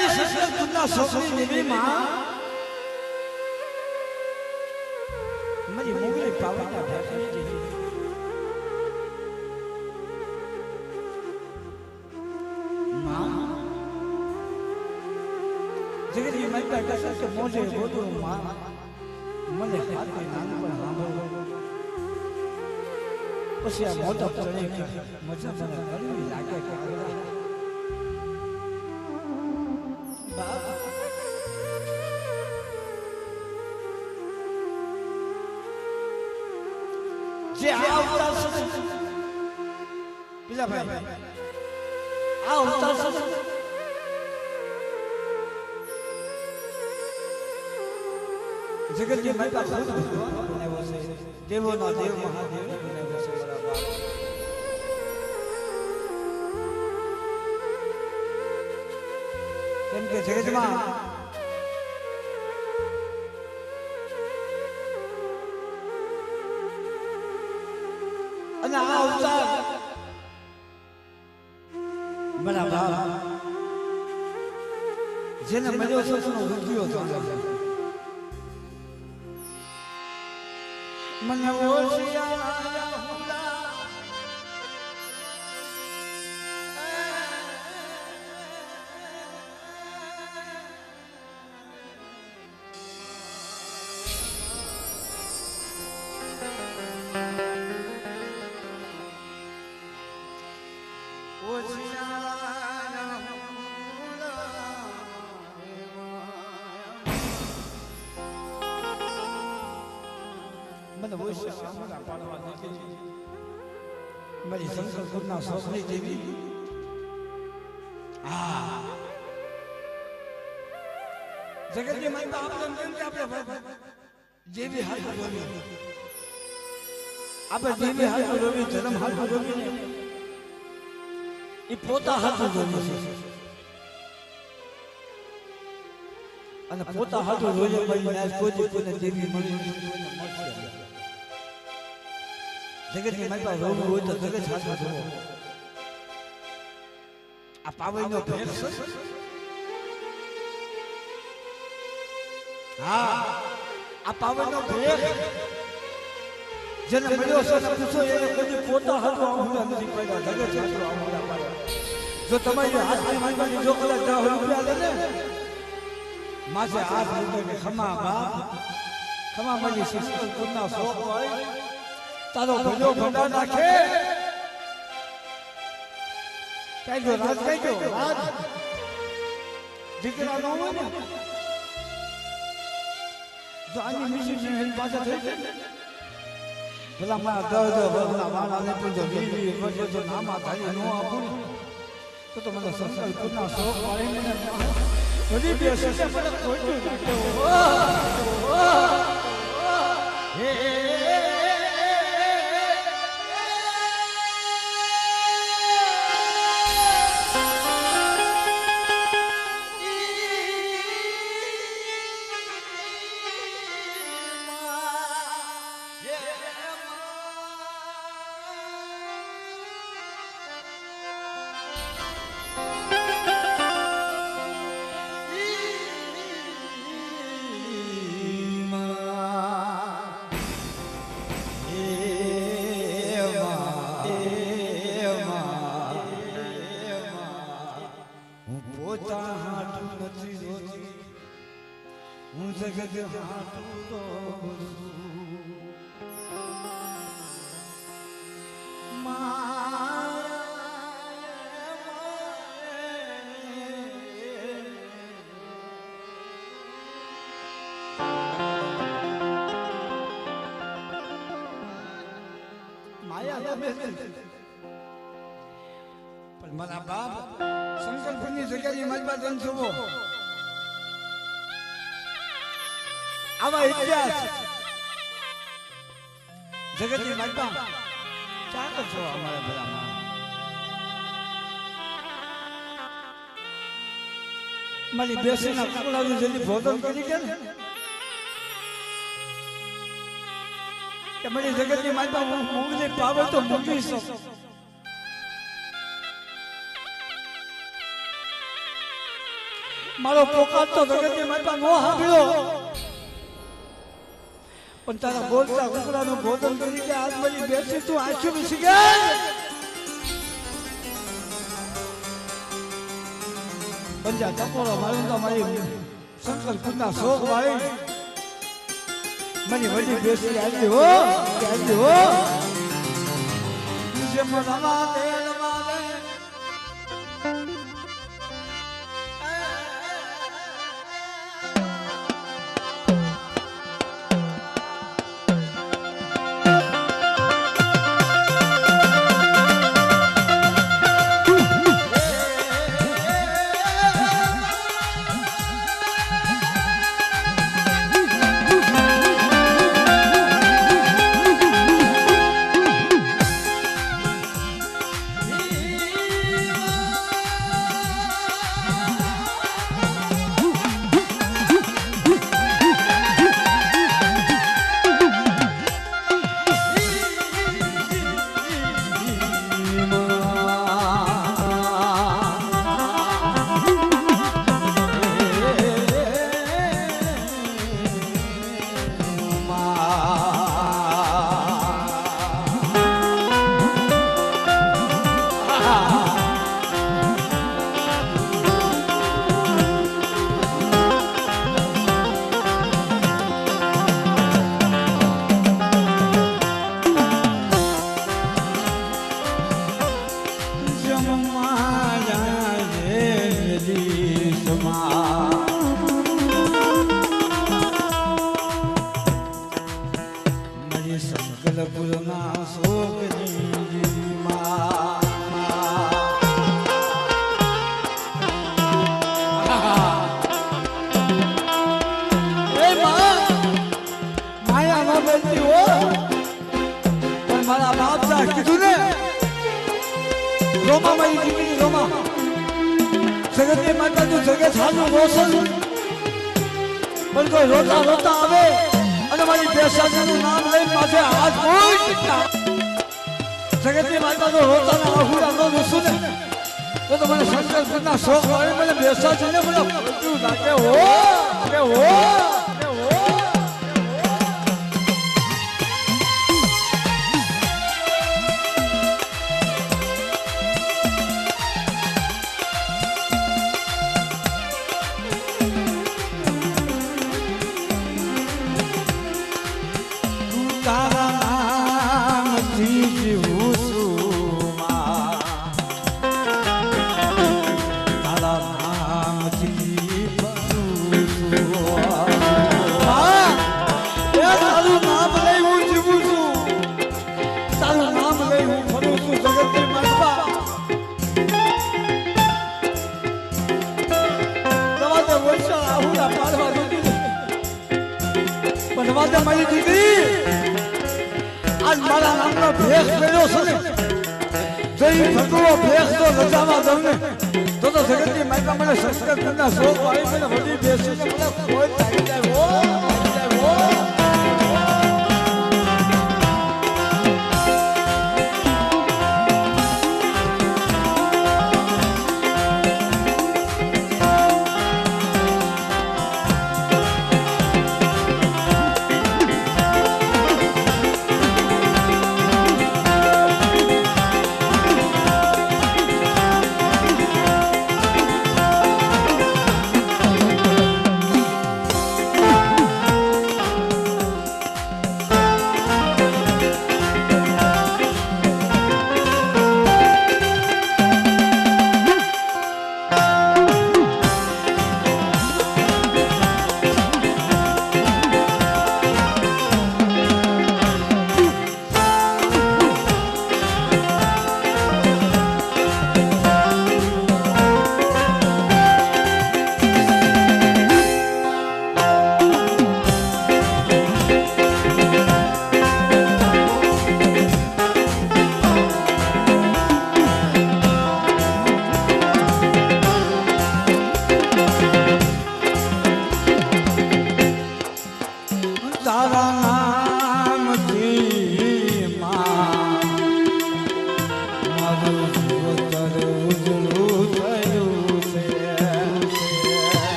મારી શંકર કુંડના છોકરી દેવી માં મારી મોગલી પાવાના ભેટે માં જગતની માતા કસર કે મોજે બોધો માં મને હાથે નાનું પણ સાંભળો પછી આ મોટા ચણે કે મજા મને કરવી લાગે કે જે આવતા પેલા ભાઈ આવતા જગતની માતા ખુદ બનાવ્યો છે દેવોનો દેવ મહાદેવ બનાવ્યો છે બરાબર કેમ કે જગતમાં અને આ અવતાર બરાબર જેને મળ્યો છે તેનો ઉદ્યોગ થયો મને ઓશિયા મને ઓશિયા પાડવા નથી મારી શંકર કુંડના છોકરી દેવી જગતની માતા આપણે કેમ કે આપણે જેવી હાથ રોવી આપણે જેવી હાથ રોવી જન્મ હાથ રોવી એ પોતા હાથ રોવી છે અને પોતા હાથ રોવી મળી કોઈ કોઈને દેવી મળી જગતની માતા રોવું હોય તો જગત હાથ રોવો આ પાવઈનો ભેદ છે હા આ પાવઈનો ભેદ જેને મળ્યો છે પૂછો એ કોઈ પોતા હાથ આમુડા નથી પડ્યા જગત હાથ આમુડા પડ્યા જો તમારી હાથની માંગવાની જો કદાચ 10 રૂપિયા લે ને માથે હાથ મૂકે કે ખમા બાપ ખમા મારી શંકર કુંડના શોખ હોય તારો ભજો ભંડા નાખે કઈ ગયો રાજ દીકરા ન હોય ને જો આની મિશી એની પાછા થઈ જાય ભલા મારા 10 વર્ષના વાળાને પણ જો 20 વર્ષે જો નામા ધારી ન આપું તો મને શંકર કુંડના શોખ વાળી મને બધી બેસે છે મને ખોટું લાગે હે જગત હાટું તો માયા પણ મારા બાપ શંકરપુરની જગ્યાએ મારી પાસે જનસભો આવા ઇતિહાસ જગતની માતા ચાલો છો અમારા ભલામાં મારી બેસીના કુકડાનું જેની ભોજન કરી કે ને કે મારી જગતની માતા મૂંગલી પાવે તો મૂંગી છો મારો પોકાર તો જગતની માતા નો સાંભળ્યો પણ તારા બોલતા કુકડાનું ભોજન તરીકે આજ મારી બેસી તું આંખી બેસી ગયા પંજા ટકોરો મારું તો મારી શંકર કુંડા શોખ વાળી મારી વડી બેસી આવી હો જેમ રમા દે રોમા મારી દીકરી રોમા જગતની માતા તું જગત સાનું રોશન પણ કોઈ રોતા રોતા આવે અને મારી બેસાજીનું નામ લઈને પાસે હાથ મૂક જગતની માતા તો રોતાના આહુડા નો રૂસું ને તો મને શંકરપુરના શોખ વાળી મને બેસાજીને મને બધું લાગે હો મારી દીકરી આજ મારા નામનો ભેખ કર્યો છે ને જો એ ભગવો ભેખ તો રજામાં દઉં ને તો જગતની માતા મને સંસ્કૃતના શોખ વાળી મને વધી બેસીને મને કોઈ તારી જાય હો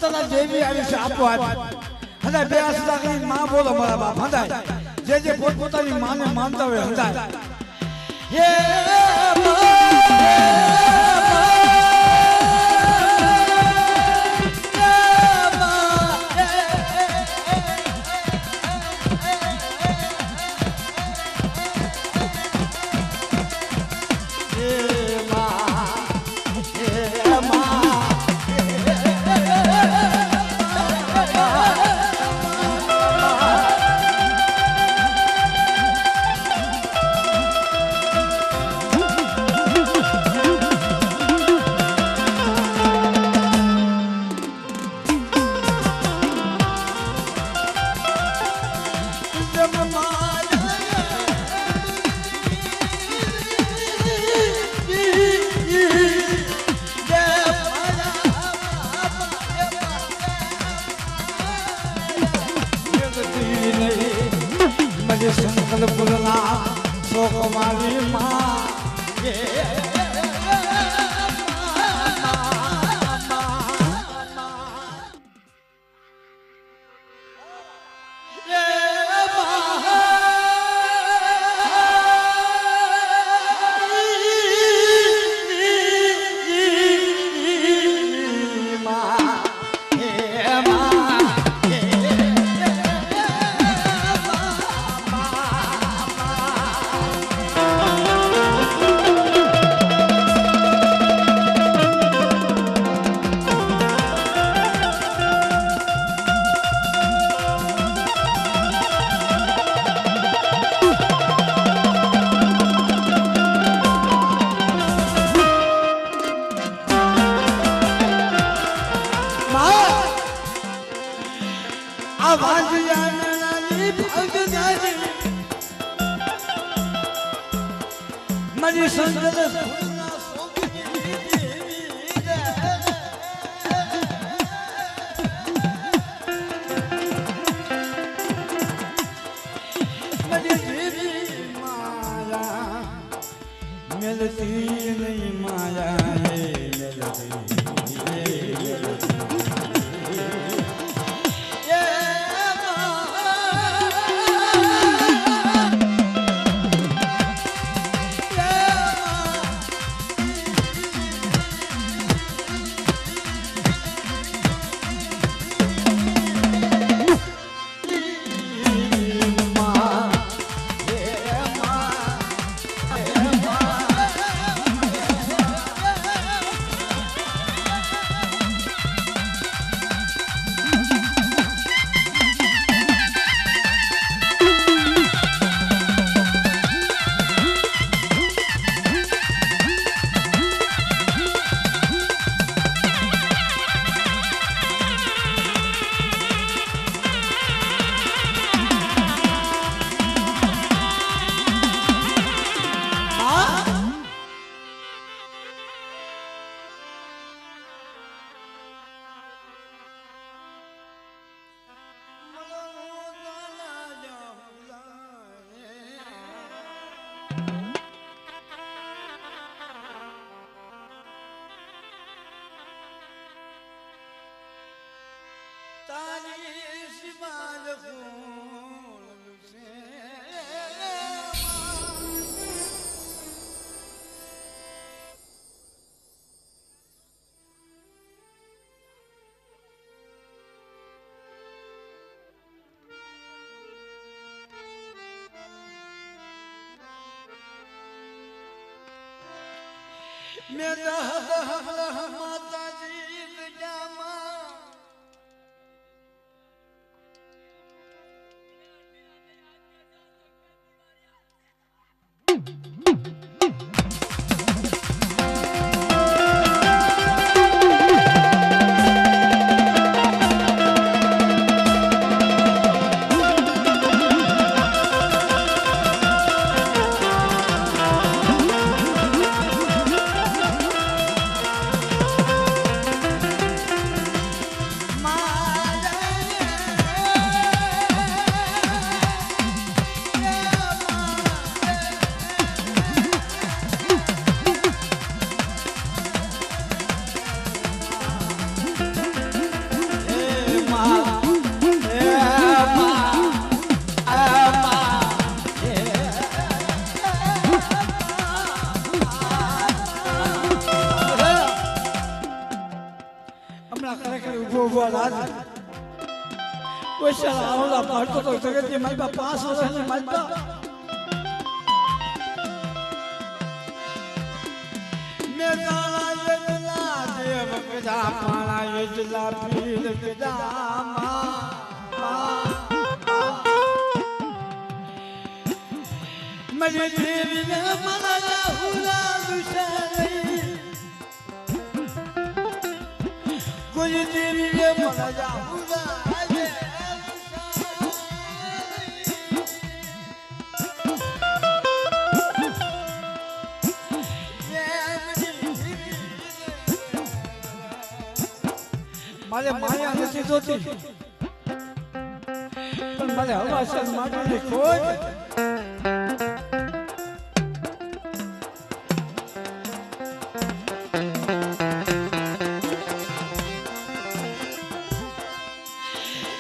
અત્યારના જેવી આવી છે આપો આપ અને બે આસરા કરી માં બોલો મારા બાપ હંધાય જે પોતપોતાની માને માનતા હોય હંધાય હે સંકલ્પના શોક મારી માં મારી સંગત मिलती नहीं माया मेरा माता जी जामा વૈશાલા આવલા પાડતો તો જગતની મારી બા 5 વર્ષની મારી બા મેદાના યજલા દેવ કદા પાણા યજલા પીર કદા મજે દેવીને મલા હુલા દુશારી કોઈ દેવીને મલા હુલા મારે માયા નથી જોતી પણ મારે હવાસન માટેની કોઈ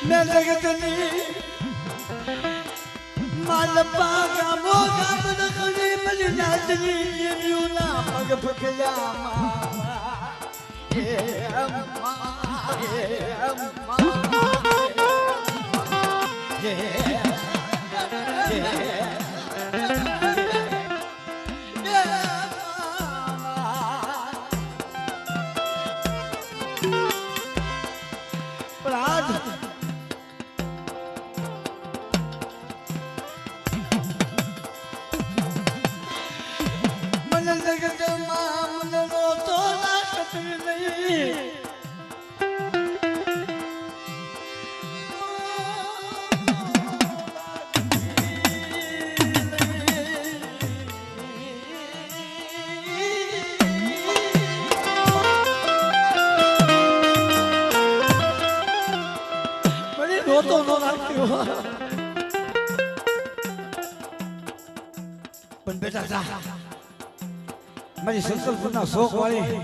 મેં જગતની માલપા ગામો ગામ નખની મલી નાચની દેવીઓના પગ પકડ્યા રોતો નો રાખ્યો પણ બેટા જા મારી સંકલ્પના શોખ વાળી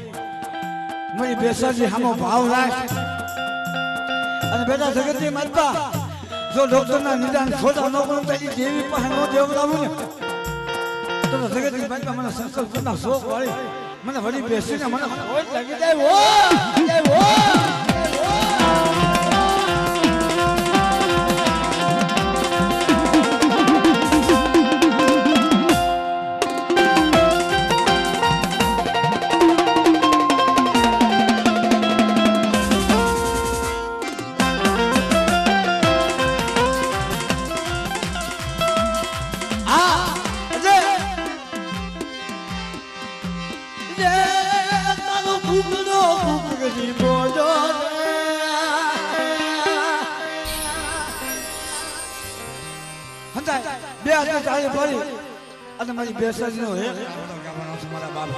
મારી બેસાજી હામો ભાવ રાખ અને બેટા જગતની માતા જો ડોક્ટરના નિદાન છોડા ન કરું તો દેવી પાસે નો દેવડાવું ને તો જગતની માતા મને સંકલ્પના શોખ વાળી મને વળી બેસીને મને કોઈ લાગી જાય બે હાથે ચાલી પડી અને મારી બેસાજી નો એક મારા બાપ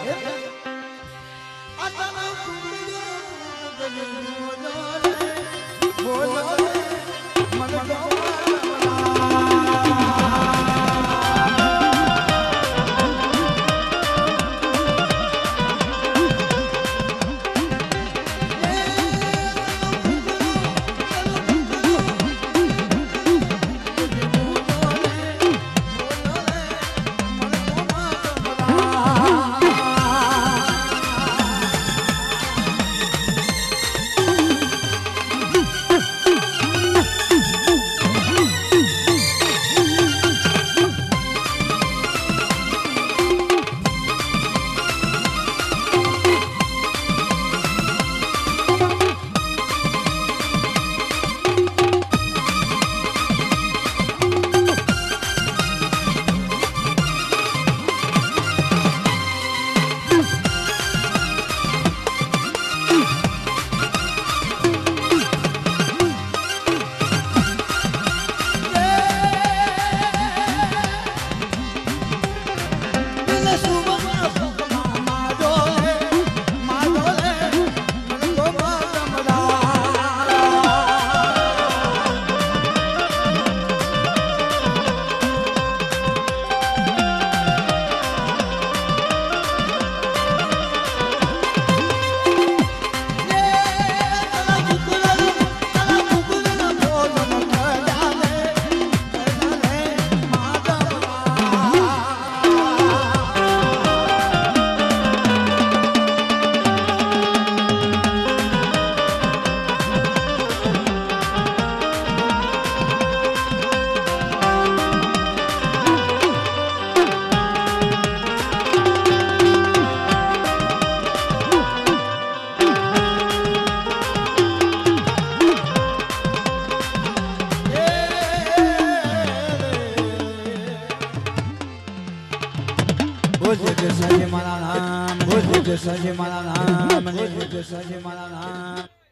ભોજે દેસાઈ મારા નામ ભોજે દેસાઈ મારા નામ ભોજે દેસાઈ મારા નામ